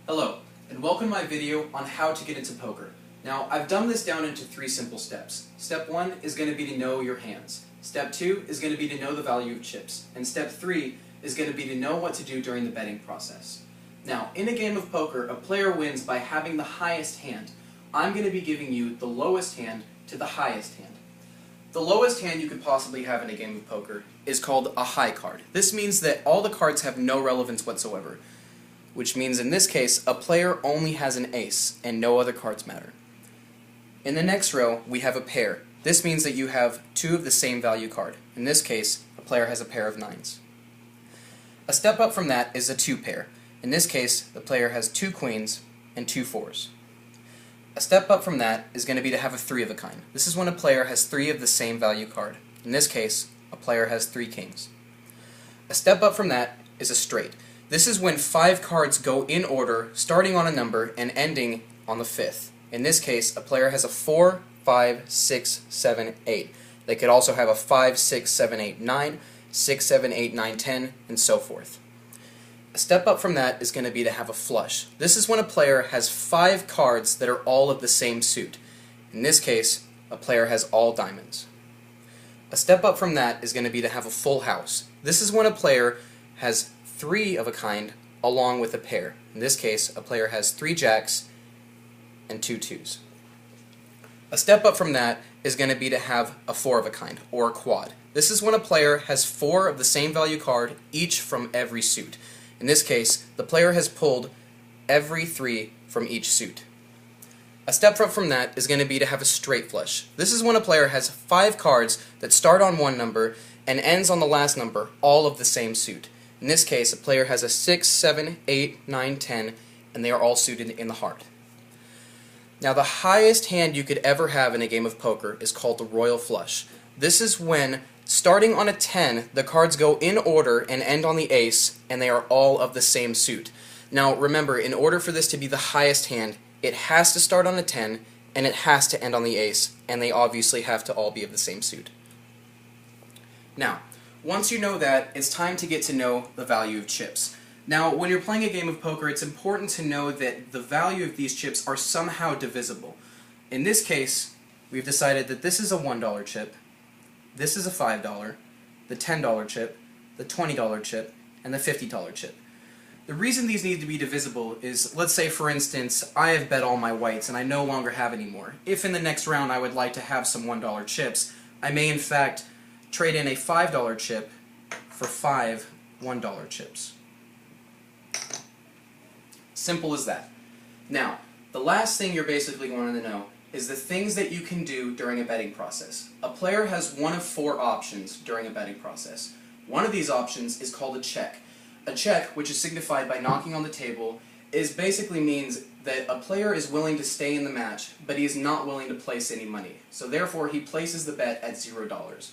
Hello, and welcome to my video on how to get into poker. Now, I've dumbed this down into 3 simple steps. Step 1 is going to be to know your hands. Step 2 is going to be to know the value of chips. And step 3 is going to be to know what to do during the betting process. Now, in a game of poker, a player wins by having the highest hand. I'm going to be giving you the lowest hand to the highest hand. The lowest hand you could possibly have in a game of poker is called a high card. This means that all the cards have no relevance whatsoever, which means in this case a player only has an ace and no other cards matter. In the next row we have a pair. This means that you have 2 of the same value card. In this case, a player has a pair of 9s. A step up from that is a 2 pair. In this case, the player has 2 queens and 2 4s. A step up from that is going to be to have a 3 of a kind. This is when a player has 3 of the same value card. In this case, a player has 3 kings. A step up from that is a straight. This is when 5 cards go in order, starting on a number and ending on the 5th. In this case, a player has a 4, 5, 6, 7, 8. They could also have a 5, 6, 7, 8, 9, 6, 7, 8, 9, 10, and so forth. A step up from that is going to be to have a flush. This is when a player has 5 cards that are all of the same suit. In this case, a player has all diamonds. A step up from that is going to be to have a full house. This is when a player has 3 of a kind along with a pair. In this case, a player has 3 jacks and 2 2s. A step up from that is going to be to have a 4 of a kind, or a quad. This is when a player has 4 of the same value card, each from every suit. In this case, the player has pulled every 3 from each suit. A step up from that is going to be to have a straight flush. This is when a player has 5 cards that start on one number and ends on the last number, all of the same suit. In this case, a player has a 6, 7, 8, 9, 10, and they are all suited in the heart. Now, the highest hand you could ever have in a game of poker is called the royal flush. This is when, starting on a 10, the cards go in order and end on the ace, and they are all of the same suit. Now, remember, in order for this to be the highest hand, it has to start on a 10, and it has to end on the ace, and they obviously have to all be of the same suit. Now, once you know that, it's time to get to know the value of chips. Now, when you're playing a game of poker, it's important to know that the value of these chips are somehow divisible. In this case, we've decided that this is a $1 chip, this is a $5, the $10 chip, the $20 chip, and the $50 chip. The reason these need to be divisible is, let's say for instance, I have bet all my whites and I no longer have any more. If in the next round I would like to have some $1 chips, I may in fact trade in a $5 chip for 5 $1 chips. Simple as that. Now, the last thing you're basically going to know is the things that you can do during a betting process. A player has one of 4 options during a betting process. One of these options is called a check. A check, which is signified by knocking on the table, basically means that a player is willing to stay in the match, but he is not willing to place any money. So therefore, he places the bet at $0.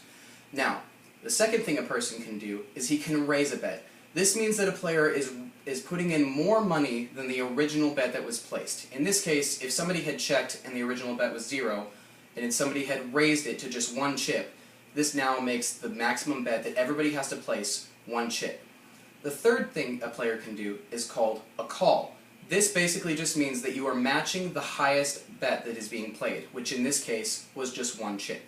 Now, the second thing a person can do is he can raise a bet. This means that a player is putting in more money than the original bet that was placed. In this case, if somebody had checked and the original bet was 0, and then somebody had raised it to just 1 chip, this now makes the maximum bet that everybody has to place 1 chip. The third thing a player can do is called a call. This basically just means that you are matching the highest bet that is being played, which in this case was just 1 chip.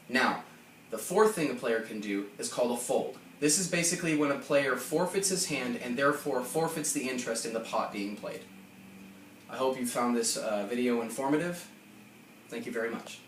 Now, the fourth thing a player can do is called a fold. This is basically when a player forfeits his hand and therefore forfeits the interest in the pot being played. I hope you found this video informative. Thank you very much.